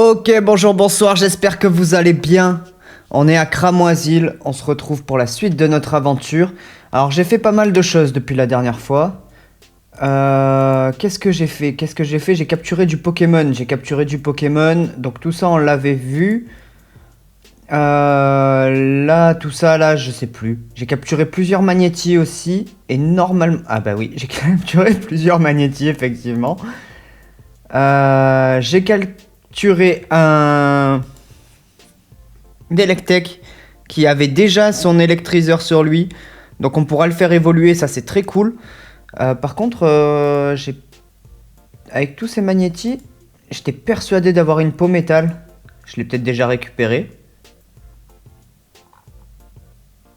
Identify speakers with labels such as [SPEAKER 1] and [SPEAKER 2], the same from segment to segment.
[SPEAKER 1] Ok, bonjour, bonsoir, j'espère que vous allez bien. On est à Cramoisil, on se retrouve pour la suite de notre aventure. Alors j'ai fait pas mal de choses depuis la dernière fois. Qu'est-ce que j'ai fait? J'ai capturé du Pokémon, donc tout ça on l'avait vu. Là, tout ça, là, je sais plus. J'ai capturé plusieurs magnétis aussi, et normalement... Ah bah oui, j'ai capturé plusieurs magnétis, effectivement. J'ai capturé un Delectec qui avait déjà son électriseur sur lui. Donc on pourra le faire évoluer, ça c'est très cool. Par contre, avec tous ces magnétis, j'étais persuadé d'avoir une peau métal. Je l'ai peut-être déjà récupéré.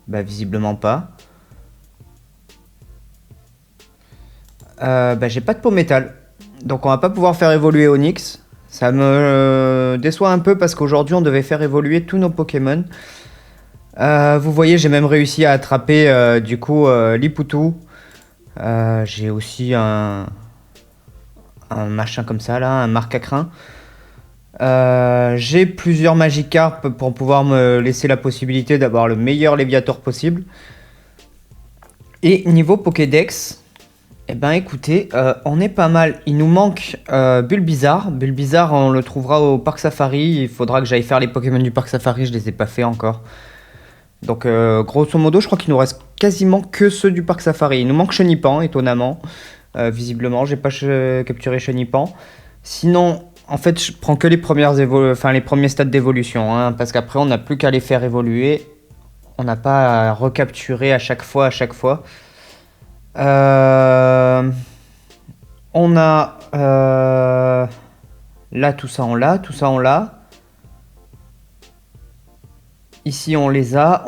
[SPEAKER 1] Bah visiblement pas. Bah j'ai pas de peau métal. Donc on va pas pouvoir faire évoluer Onix. Ça me déçoit un peu parce qu'aujourd'hui on devait faire évoluer tous nos Pokémon. Vous voyez, j'ai même réussi à attraper du coup Lipoutou. J'ai aussi un machin comme ça là, un Marcacrin. J'ai plusieurs Magikarp pour pouvoir me laisser la possibilité d'avoir le meilleur Léviator possible. Et niveau Pokédex, eh ben écoutez, on est pas mal. Il nous manque Bulbizarre. Bulbizarre, on le trouvera au Parc Safari. Il faudra que j'aille faire les Pokémon du Parc Safari, je les ai pas fait encore. Donc grosso modo, je crois qu'il nous reste quasiment que ceux du Parc Safari. Il nous manque Chenipan, étonnamment. Visiblement, j'ai pas capturé Chenipan. Sinon, en fait, je prends que les les premiers stades d'évolution, hein, parce qu'après, on n'a plus qu'à les faire évoluer. On n'a pas à recapturer à chaque fois. On a là, tout ça, on l'a. Ici, on les a.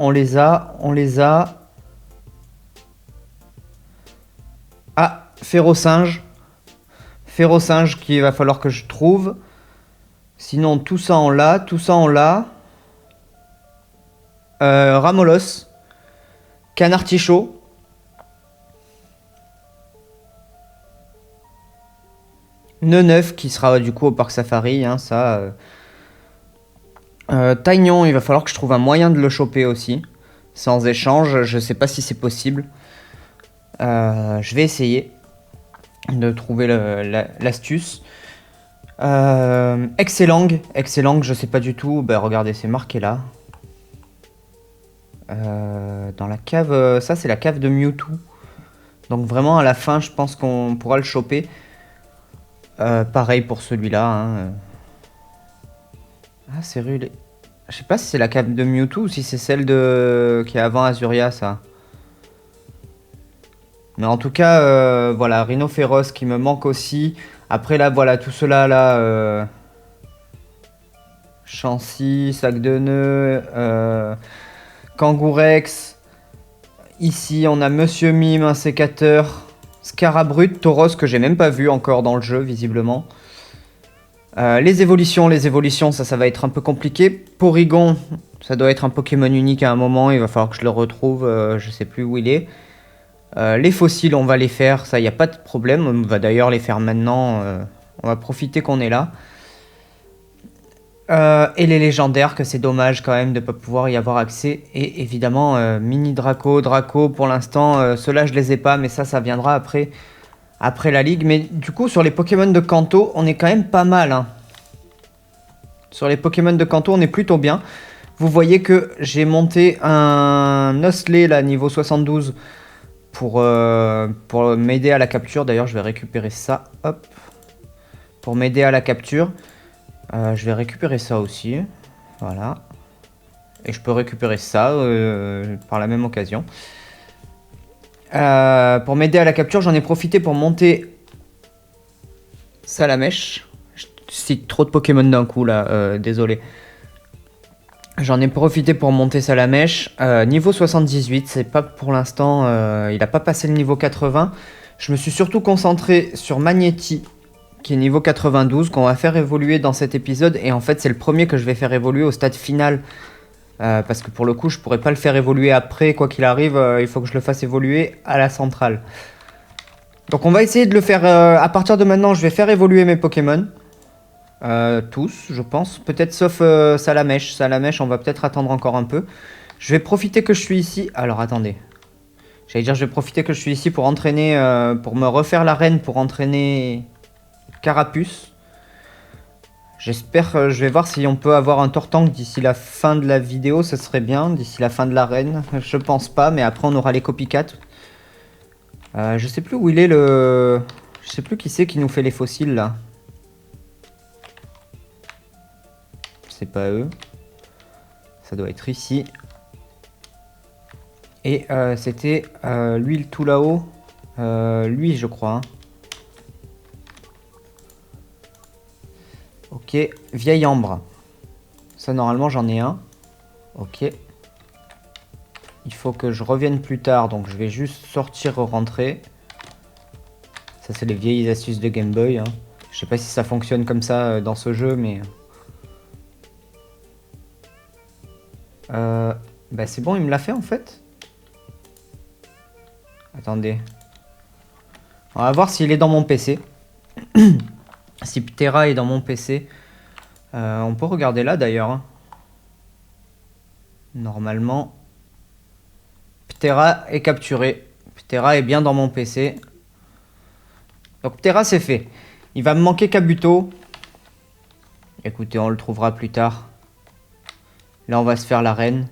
[SPEAKER 1] Ah, Ferrosinge. Ferrosinge qu'il va falloir que je trouve. Sinon, tout ça, on l'a. Ramolos. Canartichaud. Neuf qui sera du coup au Parc Safari, hein, ça. Taignon, il va falloir que je trouve un moyen de le choper aussi. Sans échange, je sais pas si c'est possible. Je vais essayer de trouver l'astuce. Excellent, je sais pas du tout. Bah, regardez, c'est marqué là. Dans la cave, ça c'est la cave de Mewtwo. Donc vraiment à la fin, je pense qu'on pourra le choper. Pareil pour celui-là. Hein. Ah, c'est rue. Je sais pas si c'est la cave de Mewtwo ou si c'est celle qui est avant Azuria, ça. Mais en tout cas, voilà, Rhinophéros qui me manque aussi. Après là, voilà, tout cela là. Chancy, Sac de Nœud, Kangourex. Ici, on a Monsieur Mime, un sécateur. Scarabrut, Tauros que j'ai même pas vu encore dans le jeu, visiblement. Les évolutions, ça va être un peu compliqué. Porygon, ça doit être un Pokémon unique à un moment. Il va falloir que je le retrouve, je sais plus où il est. Les fossiles, on va les faire, ça, il n'y a pas de problème. On va d'ailleurs les faire maintenant. On va profiter qu'on est là. Et les légendaires, que c'est dommage quand même de ne pas pouvoir y avoir accès. Et évidemment, Mini Draco, pour l'instant, ceux-là je les ai pas, mais ça viendra après la ligue. Mais du coup, sur les Pokémon de Kanto, on est quand même pas mal. Hein. Sur les Pokémon de Kanto, on est plutôt bien. Vous voyez que j'ai monté un Osselet, là, niveau 72, pour m'aider à la capture. D'ailleurs, je vais récupérer ça. Hop. Pour m'aider à la capture. Je vais récupérer ça aussi. Voilà. Et je peux récupérer ça par la même occasion. Pour m'aider à la capture, j'en ai profité pour monter Salamèche. Je cite trop de Pokémon d'un coup là, désolé. J'en ai profité pour monter Salamèche. Niveau 78, c'est pas pour l'instant, il a pas passé le niveau 80. Je me suis surtout concentré sur Magnéti, qui est niveau 92, qu'on va faire évoluer dans cet épisode. Et en fait, c'est le premier que je vais faire évoluer au stade final. Parce que pour le coup, je pourrais pas le faire évoluer après, quoi qu'il arrive, il faut que je le fasse évoluer à la centrale. Donc on va essayer de le faire, à partir de maintenant, je vais faire évoluer mes Pokémon. Tous, je pense. Peut-être sauf Salamèche. Salamèche, on va peut-être attendre encore un peu. Je vais profiter que je suis ici. Alors, attendez. J'allais dire, je vais profiter que je suis ici pour entraîner... pour me refaire l'arène, pour entraîner Carapuce. J'espère, je vais voir si on peut avoir un Tortank d'ici la fin de la vidéo, ce serait bien, d'ici la fin de l'arène. Je pense pas, mais après on aura les copycats. Je sais plus où il est le... Je sais plus qui c'est qui nous fait les fossiles là. C'est pas eux. Ça doit être ici. Et c'était lui tout là-haut. Lui je crois. Hein. Ok, vieille ambre. Ça normalement j'en ai un. Ok. Il faut que je revienne plus tard, donc je vais juste sortir rentrer. Ça c'est les vieilles astuces de Game Boy. Hein. Je sais pas si ça fonctionne comme ça dans ce jeu, mais... bah c'est bon, il me l'a fait en fait. Attendez. On va voir s'il est dans mon PC. Si Ptera est dans mon PC. On peut regarder là d'ailleurs. Hein. Normalement. Ptera est capturé. Ptera est bien dans mon PC. Donc Ptera c'est fait. Il va me manquer Kabuto. Écoutez, on le trouvera plus tard. Là on va se faire l'arène.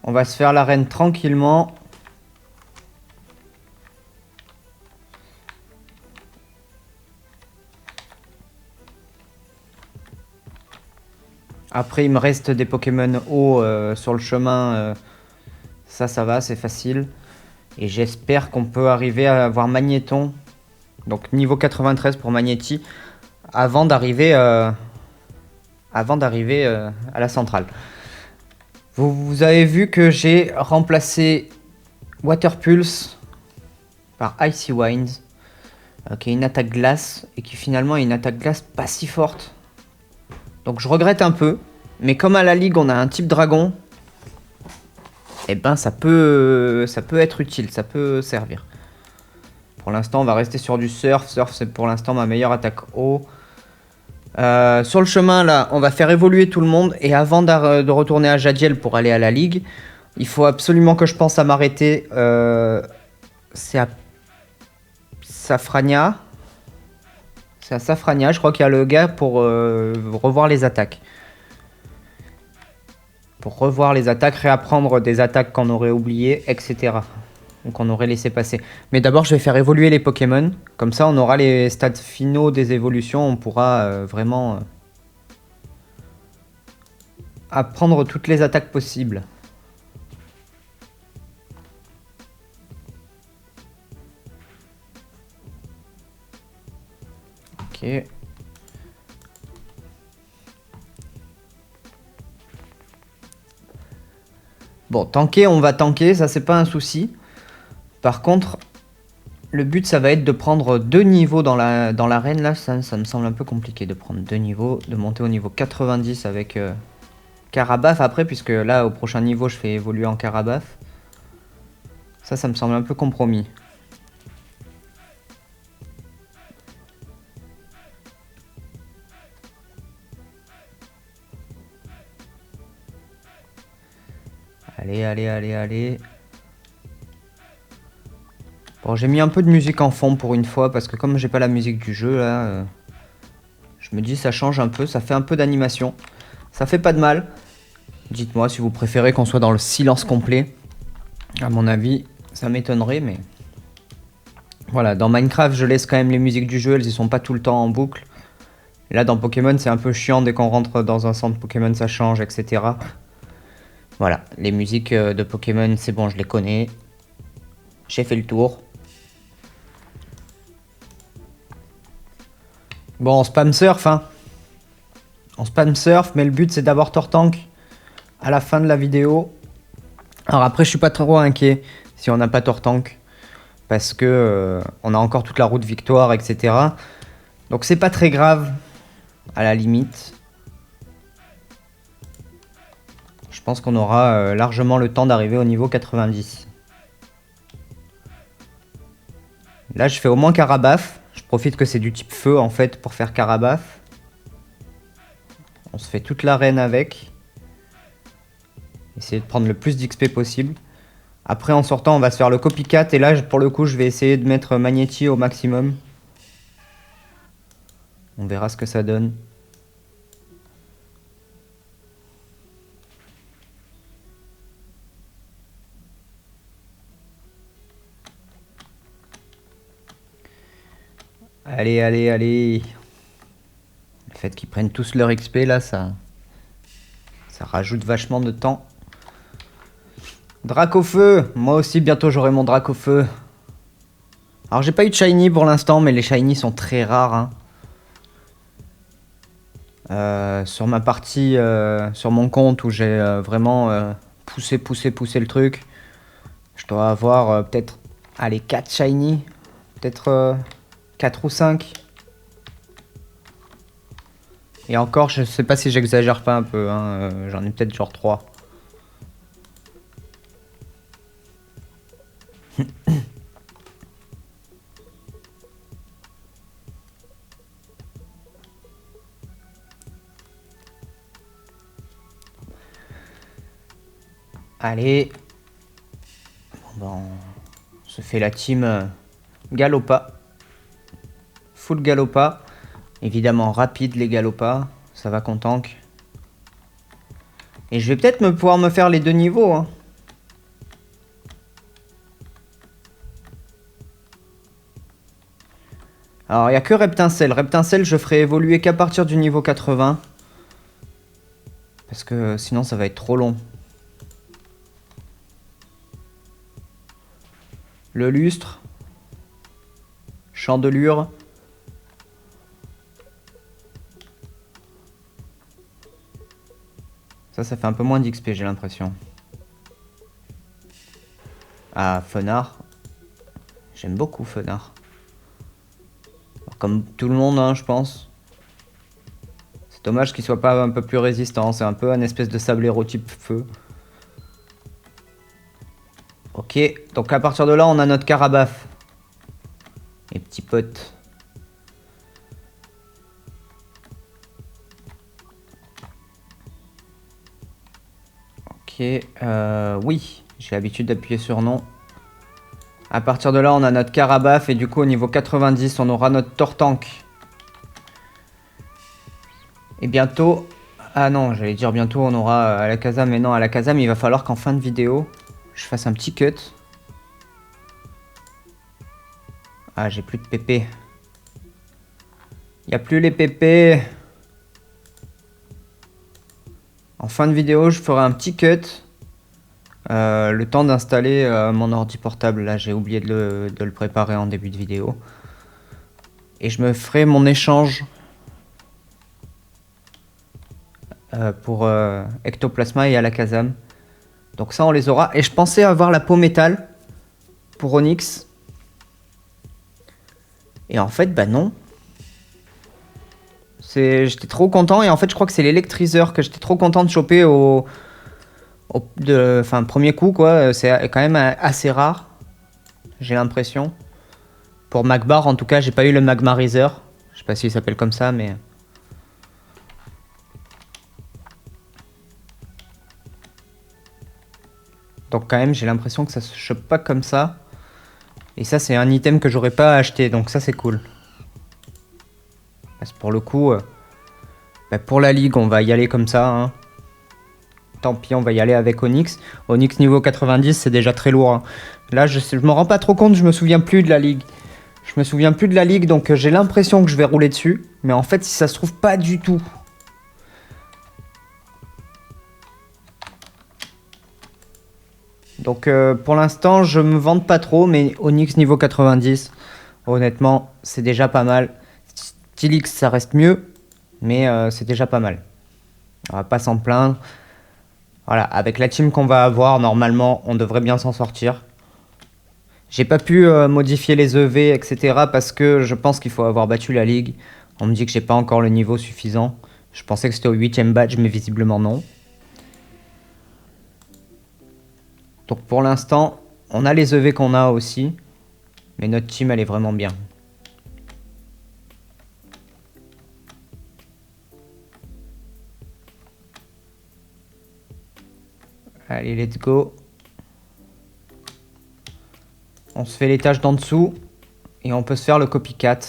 [SPEAKER 1] On va se faire l'arène tranquillement. Après, il me reste des Pokémon eau sur le chemin. Ça va, c'est facile. Et j'espère qu'on peut arriver à avoir Magnéton. Donc niveau 93 pour Magnéti. Avant d'arriver à la centrale. Vous avez vu que j'ai remplacé Water Pulse par Icy Winds. Qui est une attaque glace. Et qui finalement est une attaque glace pas si forte. Donc je regrette un peu, mais comme à la ligue on a un type dragon, eh ben ça peut être utile, ça peut servir. Pour l'instant on va rester sur du surf, surf c'est pour l'instant ma meilleure attaque eau. Sur le chemin là, on va faire évoluer tout le monde et avant de retourner à Jadiel pour aller à la ligue, il faut absolument que je pense à m'arrêter. C'est à Safrania. C'est à Safrania, je crois qu'il y a le gars pour revoir les attaques. Pour revoir les attaques, réapprendre des attaques qu'on aurait oubliées, etc. Ou qu'on aurait laissé passer. Mais d'abord, je vais faire évoluer les Pokémon. Comme ça, on aura les stades finaux des évolutions. On pourra vraiment apprendre toutes les attaques possibles. Ok. Bon, tanker, on va tanker, ça c'est pas un souci. Par contre, le but ça va être de prendre 2 niveaux dans l'arène. Là, ça me semble un peu compliqué de prendre 2 niveaux, de monter au niveau 90 avec Carabaf après, puisque là au prochain niveau je fais évoluer en Carabaf. Ça me semble un peu compromis. Allez. Bon, j'ai mis un peu de musique en fond pour une fois, parce que comme j'ai pas la musique du jeu, là, je me dis ça change un peu, ça fait un peu d'animation. Ça fait pas de mal. Dites-moi si vous préférez qu'on soit dans le silence complet. À mon avis, ça m'étonnerait, mais... Voilà, dans Minecraft, je laisse quand même les musiques du jeu, elles y sont pas tout le temps en boucle. Et là, dans Pokémon, c'est un peu chiant, dès qu'on rentre dans un centre Pokémon, ça change, etc. Voilà, les musiques de Pokémon, c'est bon, je les connais. J'ai fait le tour. Bon, on spam surf, hein. On spam surf, mais le but, c'est d'avoir Tortank à la fin de la vidéo. Alors après, je suis pas trop inquiet si on n'a pas Tortank. Parce que on a encore toute la route victoire, etc. Donc c'est pas très grave, à la limite. Je pense qu'on aura largement le temps d'arriver au niveau 90. Là, je fais au moins Carabaf. Je profite que c'est du type feu, en fait, pour faire Carabaf. On se fait toute l'arène avec. Essayer de prendre le plus d'XP possible. Après, en sortant, on va se faire le copycat. Et là, pour le coup, je vais essayer de mettre Magnéti au maximum. On verra ce que ça donne. Allez, allez, allez. Le fait qu'ils prennent tous leur XP, là, ça rajoute vachement de temps. Drac au feu. Moi aussi, bientôt, j'aurai mon Drac au feu. Alors, j'ai pas eu de Shiny pour l'instant, mais les Shiny sont très rares. Hein. Sur ma partie, sur mon compte, où j'ai vraiment poussé le truc, je dois avoir peut-être, allez, 4 Shiny. Peut-être 4 ou 5. Et encore, je sais pas si j'exagère pas un peu, hein, j'en ai peut-être genre 3. Allez. Bon, on se fait la team Galopa. Full Galopa. Évidemment rapide les Galopas. Ça va qu'on tank. Et je vais peut-être pouvoir me faire les 2 niveaux. Hein. Alors, il n'y a que Reptincelle. Reptincelle, je ferai évoluer qu'à partir du niveau 80. Parce que sinon, ça va être trop long. Le lustre. Chandelure. Ça fait un peu moins d'XP, j'ai l'impression. Ah, Fenard. J'aime beaucoup Fenard. Comme tout le monde, hein, je pense. C'est dommage qu'il soit pas un peu plus résistant. C'est un peu un espèce de sablero type feu. Ok, donc à partir de là, on a notre Carabaf. Les petits potes. Ok, oui, j'ai l'habitude d'appuyer sur non. À partir de là, on a notre Carabaf et du coup, au niveau 90, on aura notre Tortank. Et bientôt... Ah non, j'allais dire bientôt, on aura à la Kazam, mais non, à la Kazam, il va falloir qu'en fin de vidéo, je fasse un petit cut. Ah, j'ai plus de PP. Il n'y a plus les PP. En fin de vidéo, je ferai un petit cut. Le temps d'installer mon ordi portable. Là, j'ai oublié de le préparer en début de vidéo. Et je me ferai mon échange pour Ectoplasma et Alakazam. Donc ça, on les aura. Et je pensais avoir la peau métal pour Onix. Et en fait, bah non. J'étais trop content. Et en fait, je crois que c'est l'électriseur que j'étais trop content de choper premier coup, quoi. C'est quand même assez rare. J'ai l'impression. Pour Magbar, en tout cas, j'ai pas eu le Magmarizer. Je sais pas s'il s'appelle comme ça, mais... Donc quand même, j'ai l'impression que ça se chope pas comme ça. Et ça, c'est un item que j'aurais pas acheté. Donc ça, c'est cool. Parce que pour le coup... pour la ligue, on va y aller comme ça. Hein. Tant pis, on va y aller avec Onix. Onix niveau 90, c'est déjà très lourd. Hein. Là, je me rends pas trop compte, je me souviens plus de la ligue. Je me souviens plus de la ligue, donc j'ai l'impression que je vais rouler dessus. Mais en fait, si ça se trouve, pas du tout. Donc pour l'instant, je me vante pas trop, mais Onix niveau 90, honnêtement, c'est déjà pas mal. Stylix, ça reste mieux, mais c'est déjà pas mal. On va pas s'en plaindre. Voilà, avec la team qu'on va avoir, normalement, on devrait bien s'en sortir. J'ai pas pu modifier les EV, etc. parce que je pense qu'il faut avoir battu la ligue. On me dit que j'ai pas encore le niveau suffisant. Je pensais que c'était au 8ème badge, mais visiblement non. Donc pour l'instant, on a les EV qu'on a aussi. Mais notre team, elle est vraiment bien. Allez, let's go. On se fait les tâches d'en dessous. Et on peut se faire le copycat.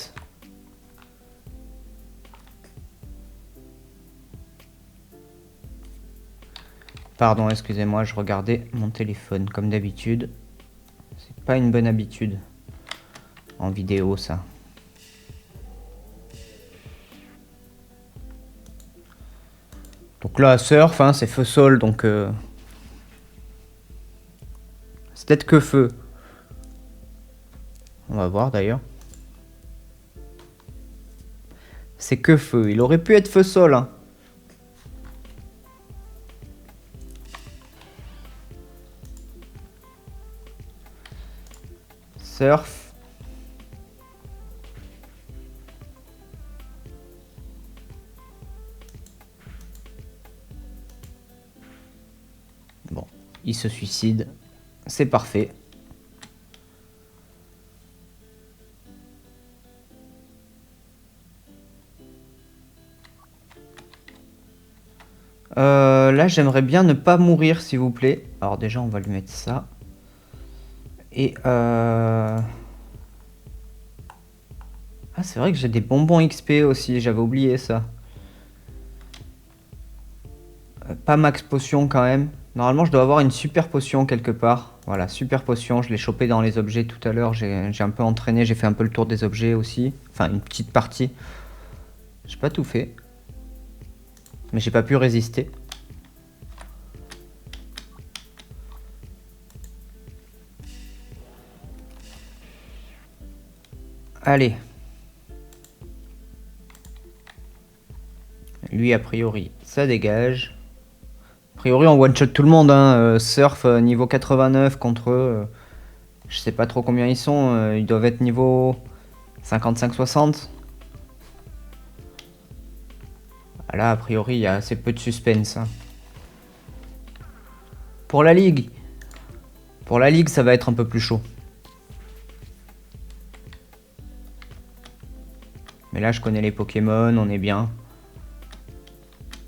[SPEAKER 1] Pardon, excusez-moi, je regardais mon téléphone comme d'habitude. C'est pas une bonne habitude. En vidéo, ça. Donc là, surf, hein, c'est feu sol, donc... C'est peut-être que feu. On va voir d'ailleurs. C'est que feu. Il aurait pu être feu sol, hein. Surf. Bon, il se suicide. C'est parfait. Là, j'aimerais bien ne pas mourir, s'il vous plaît. Alors déjà, on va lui mettre ça. Et Ah, c'est vrai que j'ai des bonbons XP aussi, j'avais oublié ça. Pas max potion quand même. Normalement, je dois avoir une super potion quelque part. Voilà, super potion, je l'ai chopé dans les objets tout à l'heure. J'ai un peu entraîné, j'ai fait un peu le tour des objets aussi. Enfin, une petite partie. J'ai pas tout fait. Mais j'ai pas pu résister. Allez. Lui, a priori, ça dégage. A priori, on one-shot tout le monde. Hein. Surf, niveau 89 contre eux. Je sais pas trop combien ils sont. Ils doivent être niveau 55-60. Là, a priori, il y a assez peu de suspense. Hein. Pour la ligue. Pour la ligue, ça va être un peu plus chaud. Mais là, je connais les Pokémon, on est bien.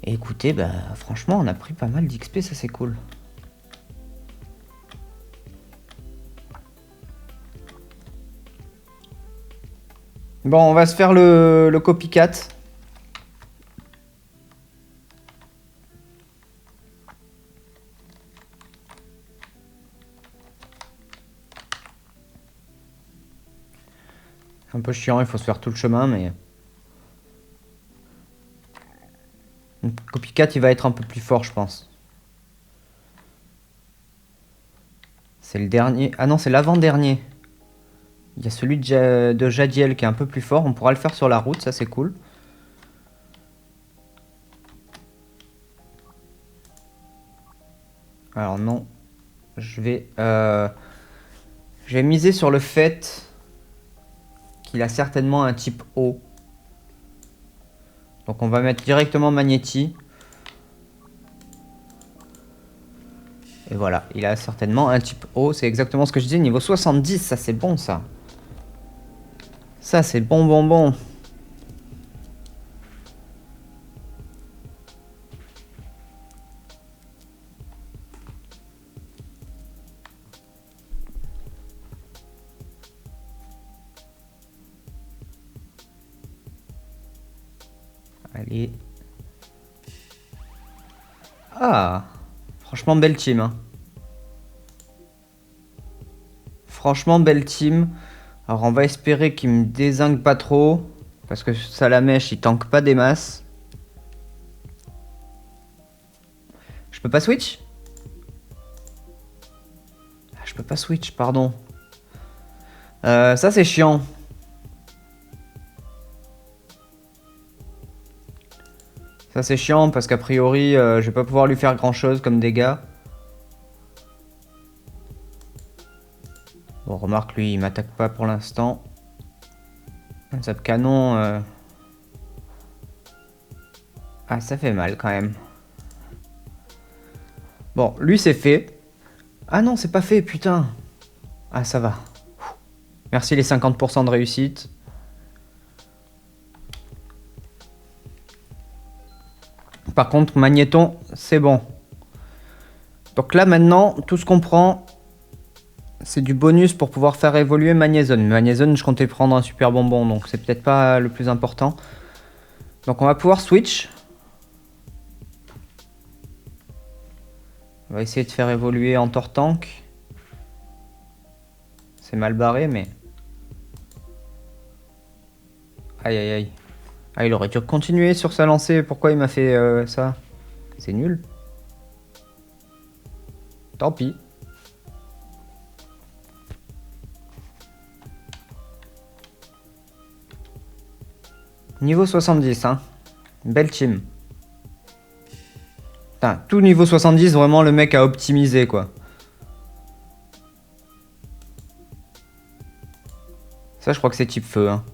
[SPEAKER 1] Et écoutez, bah franchement, on a pris pas mal d'XP, ça c'est cool. Bon, on va se faire le copycat. Un peu chiant, il faut se faire tout le chemin, mais... Le copycat, il va être un peu plus fort, je pense. C'est le dernier... Ah non, c'est l'avant-dernier. Il y a celui de Jadiel qui est un peu plus fort. On pourra le faire sur la route, ça c'est cool. Alors non. Je vais miser sur le fait qu'il a certainement un type eau. Donc on va mettre directement Magnéti. Et voilà, il a certainement un type eau. C'est exactement ce que je disais. Niveau 70, ça c'est bon ça. Ça c'est bon bon bon. Allez. Ah, franchement belle team. Hein. Franchement belle team. Alors on va espérer qu'il me dézingue pas trop. Parce que Salamèche il tank pas des masses. Je peux pas switch? Ah, je peux pas switch, pardon. Ça c'est chiant. Ça c'est chiant parce qu'a priori je vais pas pouvoir lui faire grand chose comme dégâts. Bon remarque lui il m'attaque pas pour l'instant. Un zap canon. Ah ça fait mal quand même. Bon lui c'est fait. Ah non c'est pas fait putain. Ah ça va. Merci les 50% de réussite. Par contre, Magnéton, c'est bon. Donc là, maintenant, tout ce qu'on prend, c'est du bonus pour pouvoir faire évoluer Magnézone. Magnézone, je comptais prendre un super bonbon, donc c'est peut-être pas le plus important. Donc on va pouvoir switch. On va essayer de faire évoluer en Tortank. C'est mal barré, mais... Aïe, aïe, aïe. Ah, il aurait dû continuer sur sa lancée. Pourquoi il m'a fait ça? C'est nul. Tant pis. Niveau 70, hein. Belle team. Putain, tout niveau 70, vraiment le mec a optimisé, quoi. Ça, je crois que c'est type feu, hein.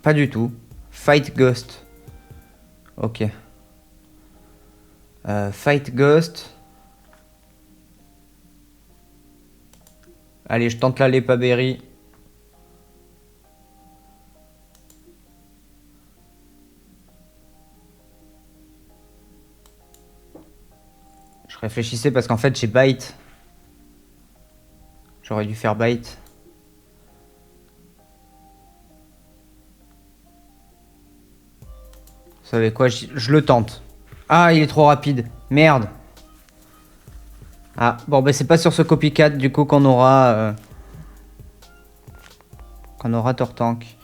[SPEAKER 1] Pas du tout. Fight Ghost. Ok. Fight Ghost. Allez, je tente la Lepa Berry. Je réfléchissais parce qu'en fait j'ai bite. J'aurais dû faire bite. Vous savez quoi, je le tente. Ah, il est trop rapide. Merde. Ah, bon, bah c'est pas sur ce copycat du coup qu'on aura... Tortank.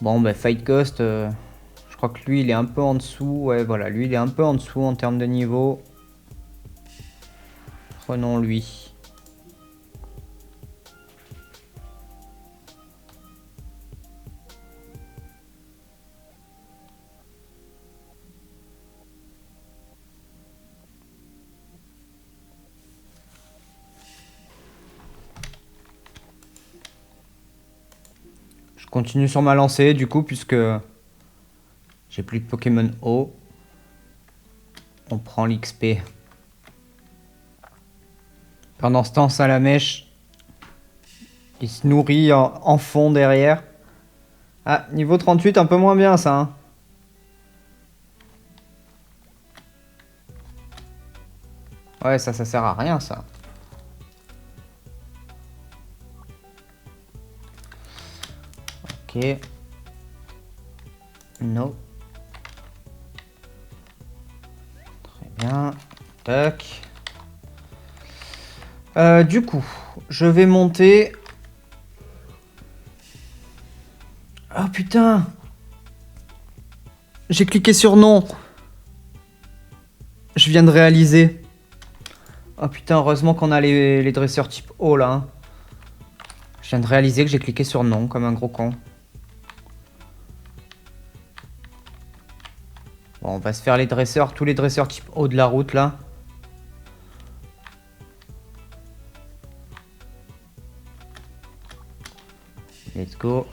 [SPEAKER 1] Bon, bah Fight Ghost, je crois que lui il est un peu en dessous. Ouais, voilà, lui il est un peu en dessous en termes de niveau. Prenons lui. Je continue sur ma lancée du coup puisque j'ai plus de Pokémon eau. On prend l'XP. Pendant ce temps, Salamèche, il se nourrit en fond derrière. Ah, niveau 38, un peu moins bien ça. Hein. Ouais, ça sert à rien ça. Ok. No. Très bien. Tac. Du coup, je vais monter. Oh putain! J'ai cliqué sur non. Je viens de réaliser. Oh putain, heureusement qu'on a les dresseurs type O là. Hein. Je viens de réaliser que j'ai cliqué sur non comme un gros con. Bon, on va se faire les dresseurs, tous les dresseurs type O de la route là. Let's go.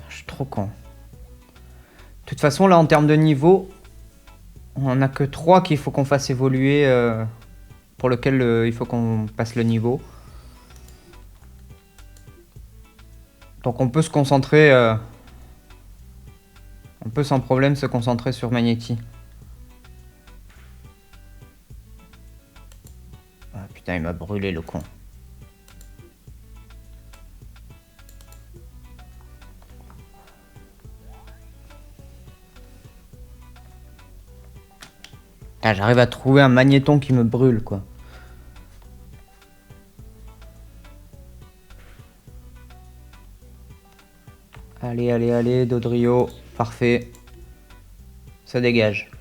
[SPEAKER 1] Je suis trop con. De toute façon, là, en termes de niveau, on en a que 3 qu'il faut qu'on fasse évoluer, pour lequel il faut qu'on passe le niveau. Donc on peut se concentrer, on peut sans problème se concentrer sur Magnéti. Ah putain, il m'a brûlé le con. Ah, j'arrive à trouver un magnéton qui me brûle, quoi. Allez, allez, allez, Dodrio. Parfait. Ça dégage.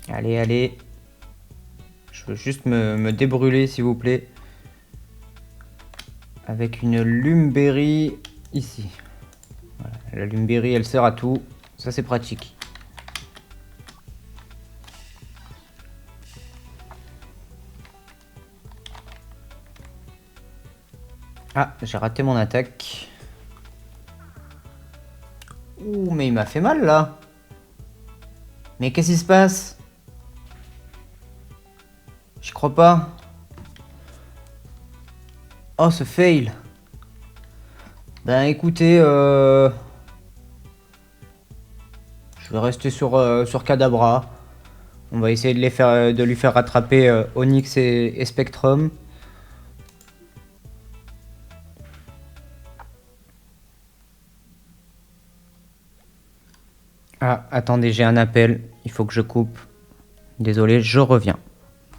[SPEAKER 1] Allez, allez. Je veux juste me débrûler, s'il vous plaît. Avec une Lumberry ici. Voilà. La Lumberry, elle sert à tout. Ça, c'est pratique. Ah, j'ai raté mon attaque. Ouh, mais il m'a fait mal là. Mais qu'est-ce qui se passe? J'y crois pas. Oh, ce fail. Ben écoutez, je vais rester sur Kadabra. On va essayer de lui faire rattraper Onyx et Spectrum. Ah, attendez, j'ai un appel. Il faut que je coupe. Désolé, je reviens.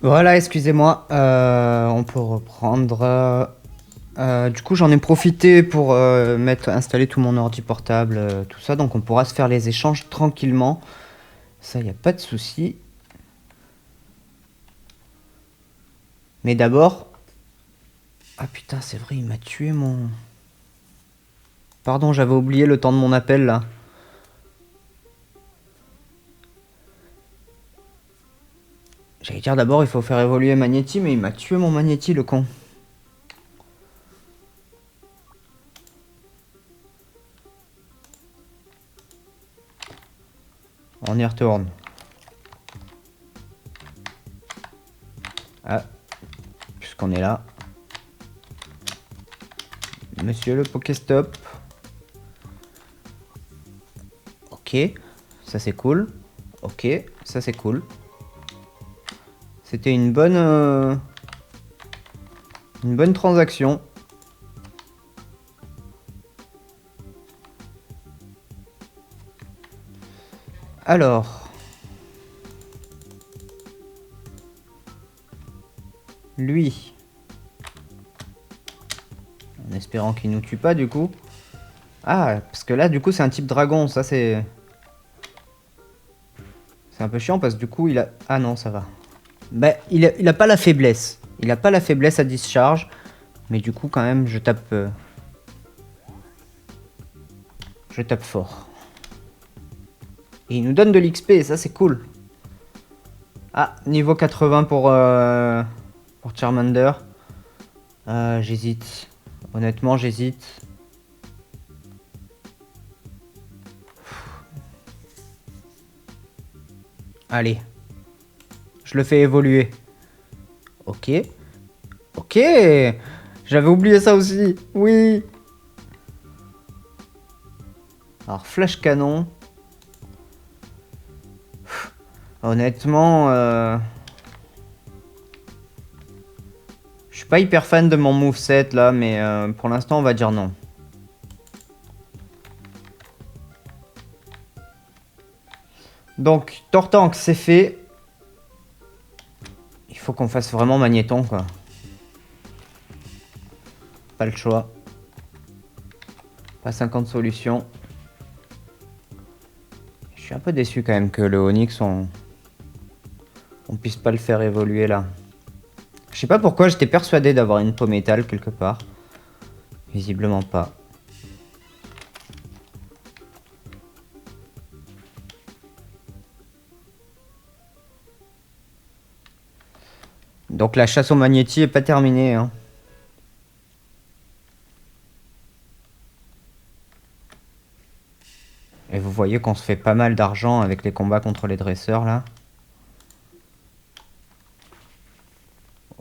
[SPEAKER 1] Voilà, excusez-moi. On peut reprendre. Du coup, j'en ai profité pour installer tout mon ordi portable, tout ça. Donc, on pourra se faire les échanges tranquillement. Ça, y a pas de souci. Mais d'abord... Ah putain, c'est vrai, il m'a tué mon... Pardon, j'avais oublié le temps de mon appel, là. J'allais dire d'abord, il faut faire évoluer Magnéti, mais il m'a tué mon Magnéti, le con. On y retourne. Ah, puisqu'on est là. Monsieur le Pokéstop. Ok, ça c'est cool. Ok, ça c'est cool. C'était une bonne transaction. Alors, lui, en espérant qu'il nous tue pas du coup. Ah, parce que là du coup c'est un type dragon, ça c'est un peu chiant parce que du coup il a... Ah non, ça va. Bah, il a pas la faiblesse. Il a pas la faiblesse à discharge. Mais du coup, quand même, je tape fort. Et il nous donne de l'XP, ça c'est cool. Ah, niveau 80 pour Charmander. J'hésite. Honnêtement, j'hésite. Allez. Je le fais évoluer. Ok. Ok. J'avais oublié ça aussi. Oui. Alors, flash canon. Honnêtement, je suis pas hyper fan de mon moveset là, mais pour l'instant, on va dire non. Donc, Tortank, c'est fait. Il faut qu'on fasse vraiment Magnéton, quoi. Pas le choix. Pas 50 solutions. Je suis un peu déçu quand même que le Onyx, on puisse pas le faire évoluer là. Je sais pas pourquoi, j'étais persuadé d'avoir une peau métal quelque part. Visiblement pas. Donc la chasse au magnéti est pas terminée, hein. Et vous voyez qu'on se fait pas mal d'argent avec les combats contre les dresseurs là.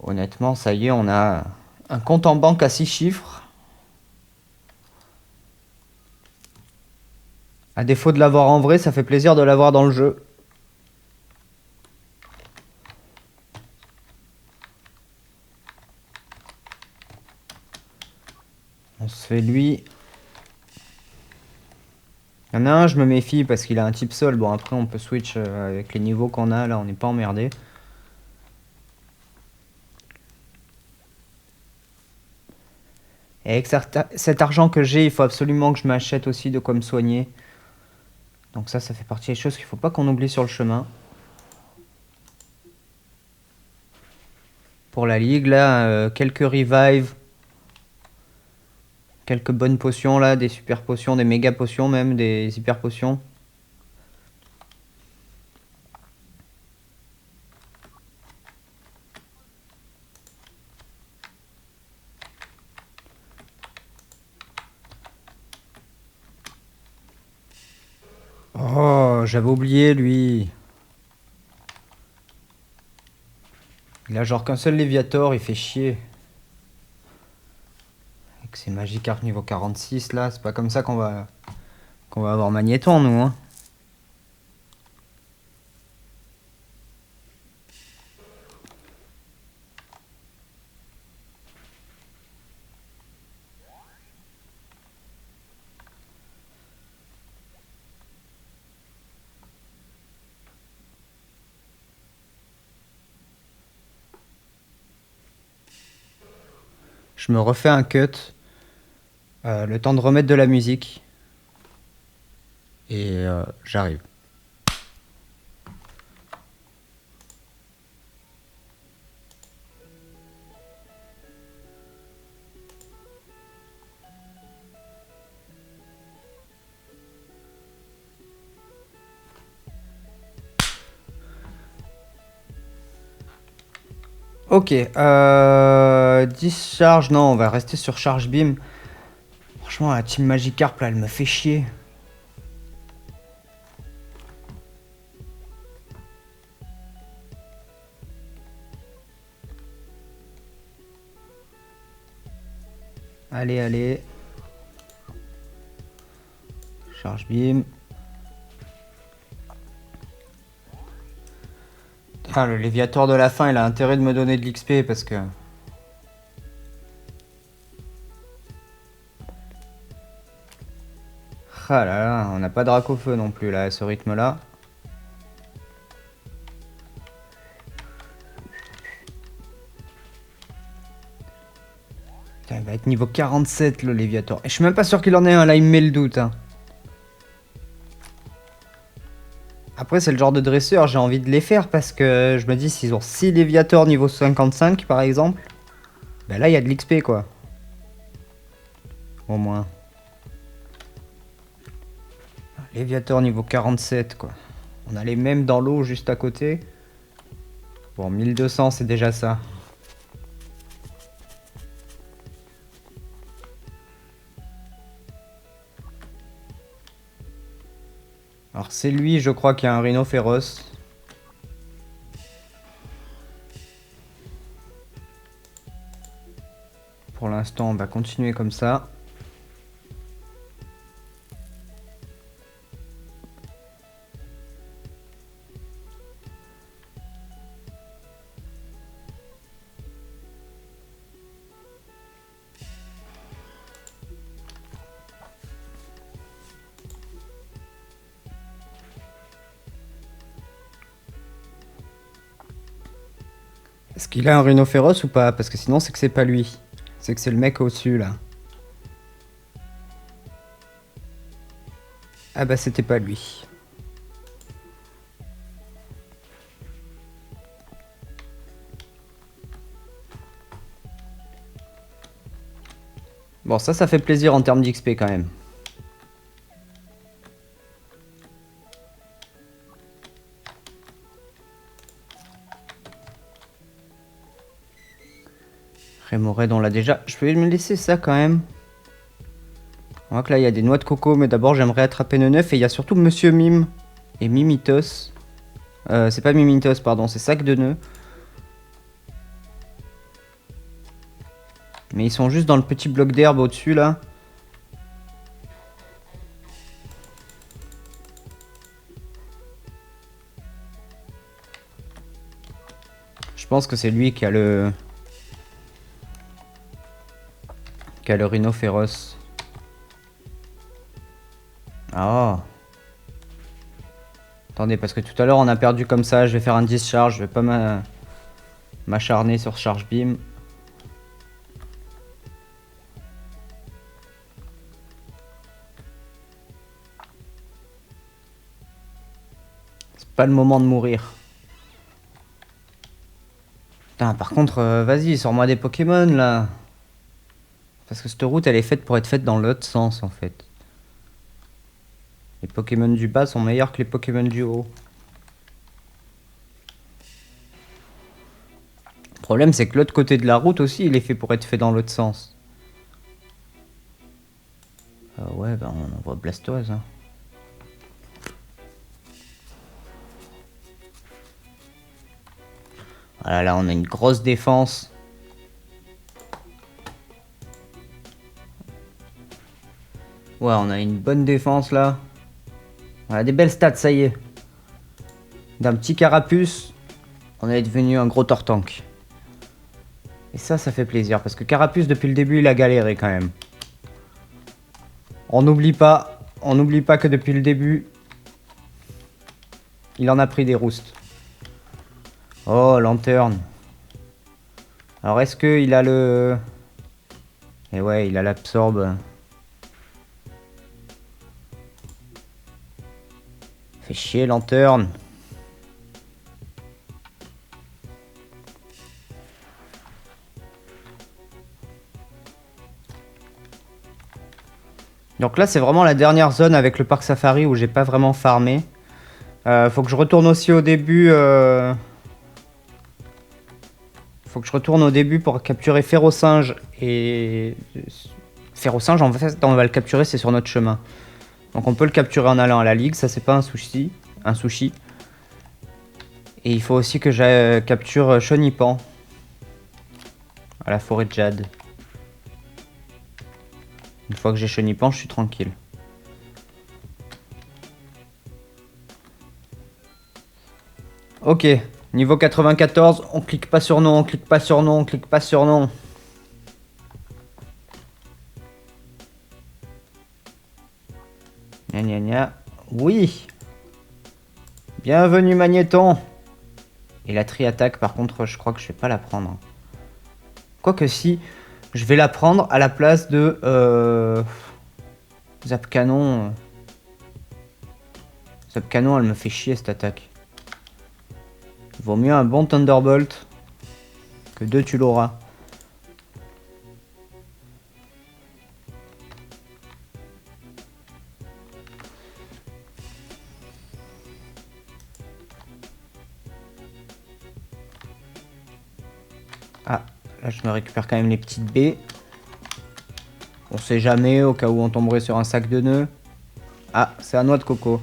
[SPEAKER 1] Honnêtement, ça y est, on a un compte en banque à 6 chiffres. À défaut de l'avoir en vrai, ça fait plaisir de l'avoir dans le jeu. On se fait lui. Il y en a un, je me méfie parce qu'il a un type sol. Bon, après, on peut switch avec les niveaux qu'on a. Là, on n'est pas emmerdé. Et avec cet argent que j'ai, il faut absolument que je m'achète aussi de quoi me soigner. Donc ça fait partie des choses qu'il ne faut pas qu'on oublie sur le chemin. Pour la ligue, là, quelques revives. Quelques bonnes potions, là. Des super potions, des méga potions même, des hyper potions. Oh, j'avais oublié lui. Il a genre qu'un seul Léviator, il fait chier. Avec ses Magikarp niveau 46 là, c'est pas comme ça qu'on va avoir Magnéton nous hein. Je me refais un cut. Le temps de remettre de la musique. Et j'arrive. Ok, discharge, non, on va rester sur charge beam. Franchement, la team Magikarp là, elle me fait chier. Allez, allez. Charge beam. Ah, le Léviator de la fin, il a intérêt de me donner de l'XP parce que... Ah là là, on n'a pas de Dracofeu non plus là, à ce rythme-là. Putain, il va être niveau 47 le Léviator. Et je suis même pas sûr qu'il en ait un, là il me met le doute. Hein. Après c'est le genre de dresseur, j'ai envie de les faire parce que je me dis s'ils ont 6 Léviators niveau 55 par exemple, ben là il y a de l'XP quoi. Au moins. Léviator niveau 47 quoi. On a les mêmes dans l'eau juste à côté. Bon 1200 c'est déjà ça. Alors c'est lui je crois qui a un rhino féroce. Pour l'instant on va continuer comme ça. Est-ce qu'il a un rhino féroce ou pas? Parce que sinon c'est que c'est pas lui. C'est que c'est le mec au-dessus là. Ah bah c'était pas lui. Bon ça fait plaisir en termes d'XP quand même. Rémoraid on l'a déjà. Je peux me laisser ça quand même. On voit que là il y a des noix de coco, mais d'abord j'aimerais attraper Neneuf et il y a surtout Monsieur Mime et Mimitos. C'est pas Mimitos, pardon, c'est Sac de Nœuds. Mais ils sont juste dans le petit bloc d'herbe au-dessus là. Je pense que c'est lui qui a le rhino féroce. Ah. Attendez, parce que tout à l'heure on a perdu comme ça, je vais faire un discharge, je vais pas m'acharner sur charge beam. C'est pas le moment de mourir. Putain, par contre, vas-y, sors-moi des Pokémon là. Parce que cette route elle est faite pour être faite dans l'autre sens en fait. Les Pokémon du bas sont meilleurs que les Pokémon du haut. Le problème c'est que l'autre côté de la route aussi il est fait pour être fait dans l'autre sens. Ouais bah on envoie Blastoise. Hein. Voilà, là on a une grosse défense. Ouais, on a une bonne défense là. On a des belles stats, ça y est. D'un petit carapuce, on est devenu un gros tortank. Et ça fait plaisir, parce que Carapuce, depuis le début, il a galéré quand même. On n'oublie pas que depuis le début, il en a pris des roustes. Oh, Lanterne. Alors, est-ce qu'il a le... Et ouais, il a l'absorbe. Fait chier, Lanterne. Donc là, c'est vraiment la dernière zone avec le parc safari où j'ai pas vraiment farmé. Faut que je retourne aussi au début. Faut que je retourne au début pour capturer Férocinge. Et Férocinge, en fait, on va le capturer, c'est sur notre chemin. Donc on peut le capturer en allant à la ligue, ça c'est pas un sushi. Et il faut aussi que je capture Chonipan à la forêt de Jade. Une fois que j'ai Chenipan, je suis tranquille. Ok, niveau 94, on clique pas sur non, on clique pas sur non, on clique pas sur non. Gna gna gna. Oui. Bienvenue Magnéton. Et la tri-attaque, par contre, je crois que je vais pas la prendre. Quoique si, je vais la prendre à la place de... Zap Canon. Zap Canon, elle me fait chier cette attaque. Vaut mieux un bon Thunderbolt que deux tu l'auras. Ah, là je me récupère quand même les petites baies. On sait jamais, au cas où on tomberait sur un sac de nœuds. Ah, c'est un noix de coco.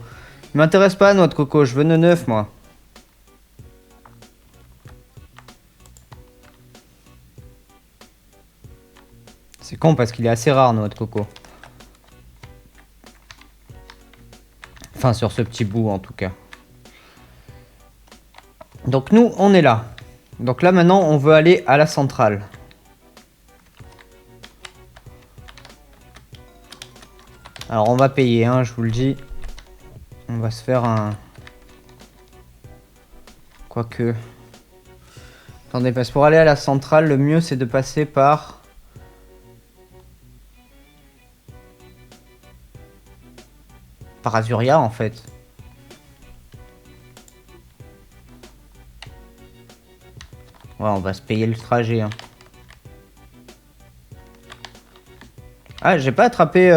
[SPEAKER 1] Il m'intéresse pas, noix de coco, je veux nœud neuf, moi. C'est con parce qu'il est assez rare, noix de coco. Enfin, sur ce petit bout, en tout cas. Donc nous, on est là. Donc là, maintenant, on veut aller à la centrale. Alors, on va payer, hein, je vous le dis. On va se faire un... Quoique... Attendez, parce que pour aller à la centrale, le mieux, c'est de passer par... Par Azuria, en fait. Ouais, on va se payer le trajet, hein. Ah, j'ai pas attrapé...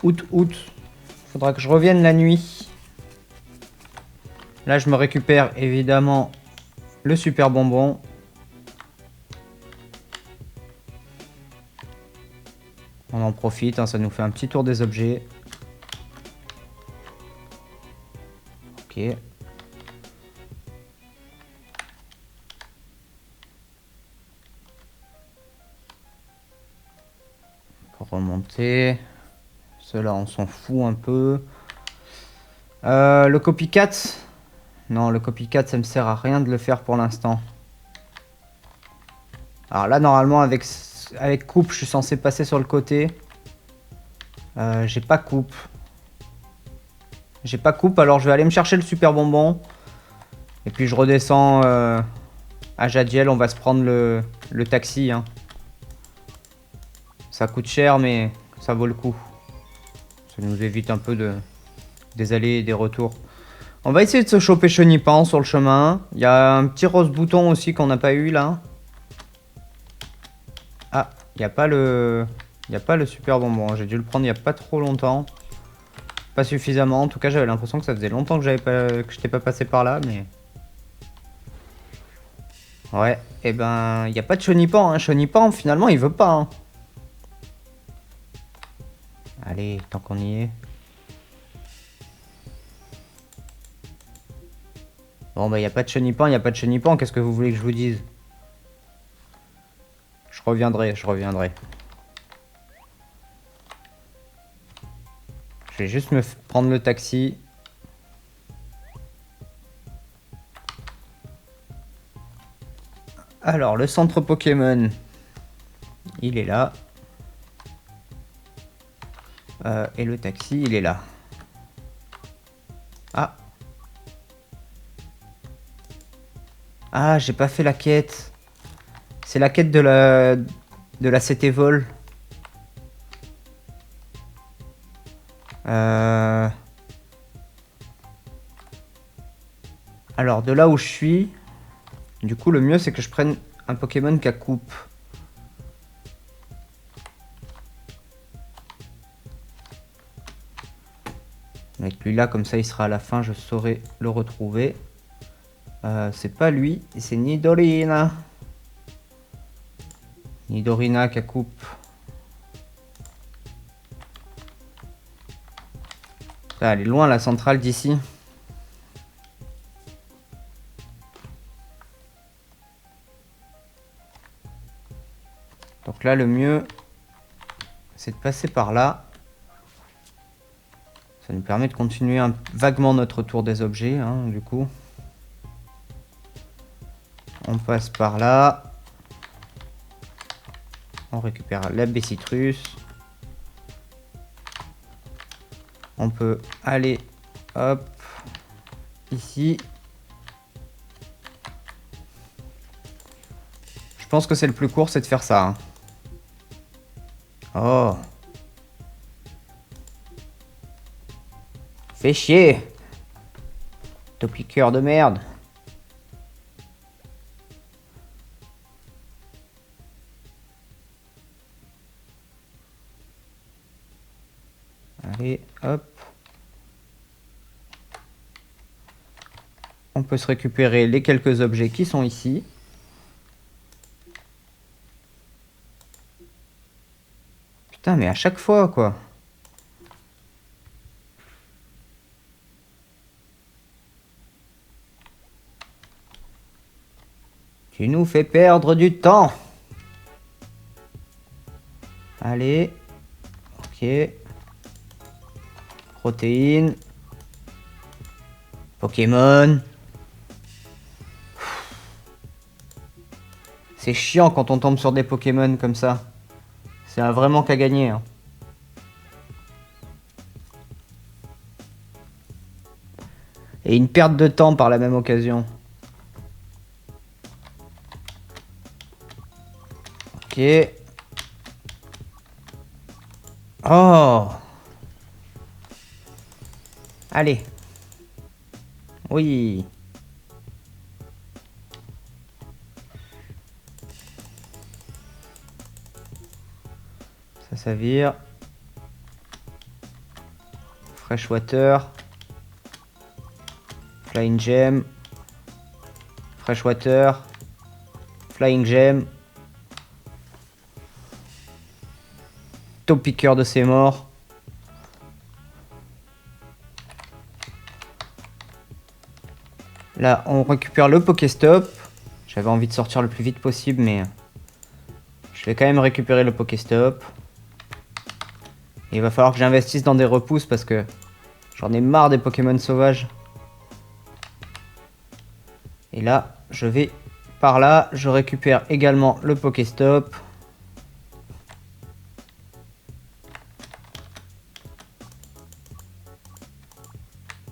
[SPEAKER 1] Août. Faudra que je revienne la nuit. Là, je me récupère, évidemment, le super bonbon. On en profite, hein, ça nous fait un petit tour des objets. Ok. Pour remonter. Ceux-là, on s'en fout un peu. Le copycat. Non, le copycat, ça me sert à rien de le faire pour l'instant. Alors là, normalement, avec coupe, je suis censé passer sur le côté. J'ai pas coupe. J'ai pas coupe, alors je vais aller me chercher le super bonbon. Et puis je redescends à Jadiel, on va se prendre le taxi. Hein. Ça coûte cher, mais ça vaut le coup. Ça nous évite un peu des allers et des retours. On va essayer de se choper Chenipan sur le chemin. Il y a un petit rose bouton aussi qu'on n'a pas eu là. Ah, il n'y a pas le... Il n'y a pas le super bonbon. J'ai dû le prendre il n'y a pas trop longtemps. Pas suffisamment. En tout cas, j'avais l'impression que ça faisait longtemps que j'étais pas passé par là, mais... Ouais, et ben, il n'y a pas de Chenipan. Hein. Chenipan, finalement, il veut pas. Hein. Allez, tant qu'on y est. Bon bah y a pas de chenipan, y a pas de chenipan, qu'est-ce que vous voulez que je vous dise? Je reviendrai. Je vais juste me prendre le taxi. Alors, le centre Pokémon, il est là. Et le taxi, il est là. Ah. Ah, j'ai pas fait la quête. C'est la quête de la CT Vol. Alors, de là où je suis, du coup, le mieux, c'est que je prenne un Pokémon qui a coupe. Avec lui là, comme ça, il sera à la fin, je saurai le retrouver. C'est pas lui, c'est Nidorina. Nidorina qui a coupe. Ah, elle est loin, la centrale d'ici. Donc là, le mieux, c'est de passer par là. Ça nous permet de continuer vaguement notre tour des objets, hein, du coup. On passe par là. On récupère la Baie-Citrus. On peut aller, hop, ici. Je pense que c'est le plus court, c'est de faire ça. Hein. Oh. Fais chier. Topiqueur de merde. Allez, hop. On peut se récupérer les quelques objets qui sont ici. Putain, mais à chaque fois, quoi. Tu nous fais perdre du temps. Allez. Ok. Protéines. Pokémon. C'est chiant quand on tombe sur des Pokémon comme ça. C'est vraiment qu'à gagner. Hein. Et une perte de temps par la même occasion. Ok. Oh. Allez. Oui. Ça vire. Freshwater. Flying Gem. Freshwater. Flying Gem. Top piqueur de ses morts. Là, on récupère le Pokéstop. J'avais envie de sortir le plus vite possible, mais je vais quand même récupérer le Pokéstop. Et il va falloir que j'investisse dans des repousses parce que j'en ai marre des Pokémon sauvages. Et là, je vais par là. Je récupère également le Pokéstop.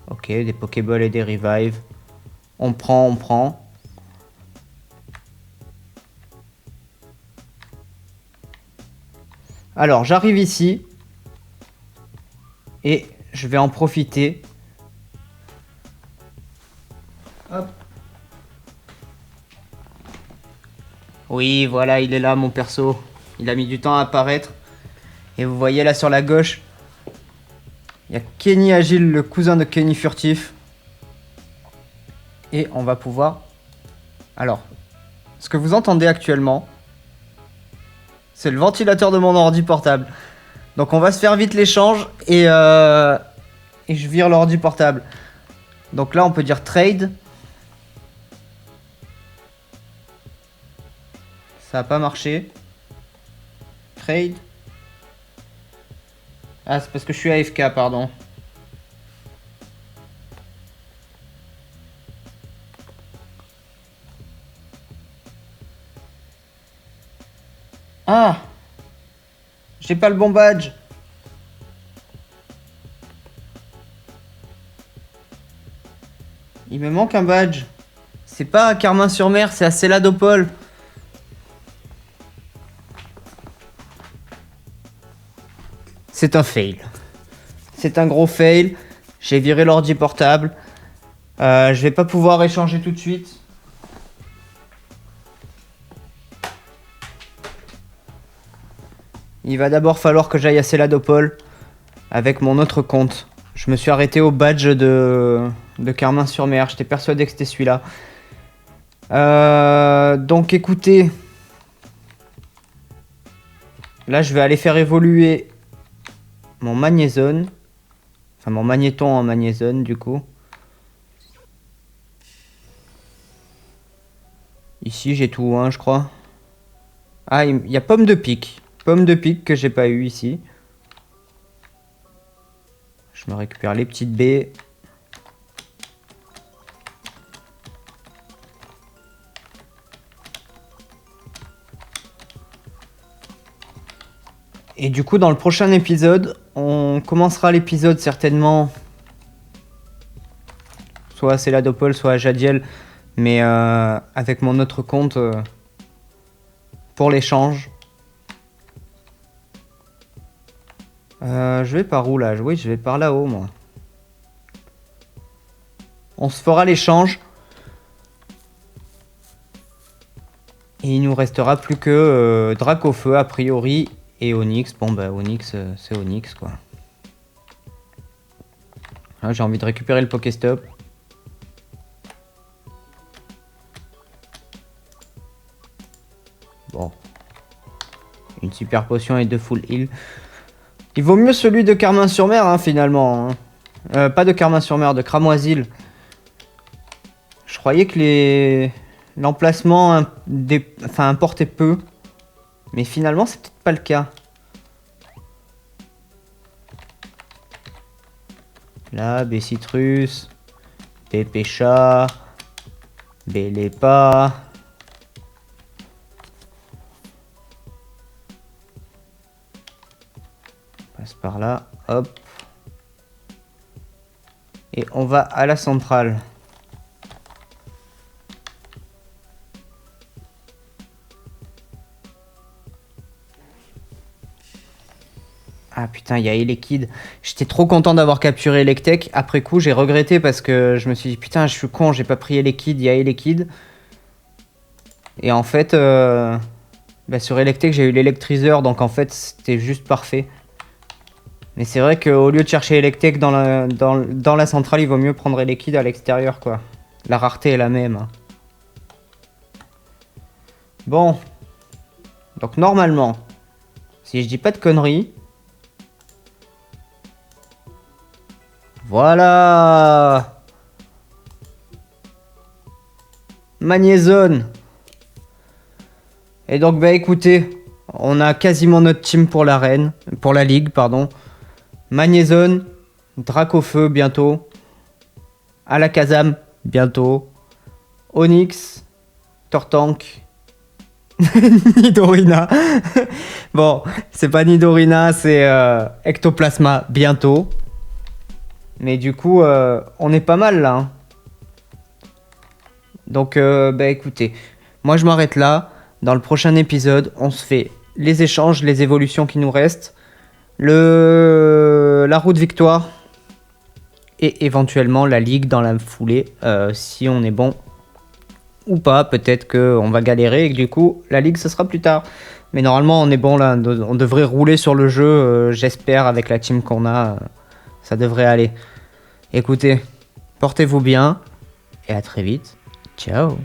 [SPEAKER 1] Ok, des Pokéballs et des Revive. On prend. Alors, j'arrive ici. Et je vais en profiter. Hop. Oui, voilà, il est là, mon perso. Il a mis du temps à apparaître. Et vous voyez là sur la gauche, il y a Kenny Agile, le cousin de Kenny Furtif. Et on va pouvoir... Alors, ce que vous entendez actuellement, c'est le ventilateur de mon ordi portable. Donc on va se faire vite l'échange et je vire l'ordi portable. Donc là on peut dire trade. Ça a pas marché. Trade. Ah, c'est parce que je suis AFK, pardon. Ah! J'ai pas le bon badge. Il me manque un badge. C'est pas à Carmin-sur-Mer, c'est à Céladopol. C'est un fail. C'est un gros fail. J'ai viré l'ordi portable. Je vais pas pouvoir échanger tout de suite. Il va d'abord falloir que j'aille à Céladopol avec mon autre compte. Je me suis arrêté au badge de Carmin-sur-Mer. J'étais persuadé que c'était celui-là. Donc écoutez. Là, je vais aller faire évoluer mon magnézone. Enfin, mon magnéton en magnézone, du coup. Ici, j'ai tout, hein, je crois. Ah, il y a pomme de pique. Pomme de pique que j'ai pas eu ici. Je me récupère les petites baies. Et du coup, dans le prochain épisode, on commencera l'épisode certainement soit à Céladopol, soit à Jadiel, mais avec mon autre compte pour l'échange. Je vais par où là? Oui, je vais par là-haut, moi. On se fera l'échange. Et il nous restera plus que Dracofeu, a priori, et Onyx. Bon, bah, Onyx, c'est Onyx, quoi. Là, j'ai envie de récupérer le Pokéstop. Bon. Une super potion et 2 full heal. Il vaut mieux celui de Carmin-sur-Mer, hein, finalement. Hein. Pas de Carmin-sur-Mer, de Cramoisil. Je croyais que l'emplacement importait peu. Mais finalement, c'est peut-être pas le cas. Là, Bcitrus, Pépécha, Bélépa. Passe par là, hop. Et on va à la centrale. Ah putain, il y a Elekid. J'étais trop content d'avoir capturé Electek. Après coup, j'ai regretté parce que je me suis dit putain, je suis con, j'ai pas pris Elekid, il y a Elekid. Et en fait, sur Electek, j'ai eu l'électriseur, donc en fait, c'était juste parfait. Mais c'est vrai qu'au lieu de chercher Electek dans la centrale, il vaut mieux prendre Elekid à l'extérieur, quoi. La rareté est la même. Hein. Bon. Donc normalement, si je dis pas de conneries... Voilà. Magnézone. Et donc bah écoutez, on a quasiment notre team pour l'arène, pour la ligue, pardon. Magnézone, Dracofeu bientôt, Alakazam bientôt, Onyx, Tortank, Nidorina. Bon, c'est pas Nidorina, c'est Ectoplasma bientôt. Mais du coup, on est pas mal là. Hein. Donc, bah écoutez, moi je m'arrête là. Dans le prochain épisode, on se fait les échanges, les évolutions qui nous restent, la route victoire et éventuellement la ligue dans la foulée, si on est bon ou pas. Peut-être qu'on va galérer et que du coup, la ligue ce sera plus tard. Mais normalement, on est bon là. On devrait rouler sur le jeu, j'espère, avec la team qu'on a. Ça devrait aller. Écoutez, portez-vous bien et à très vite. Ciao.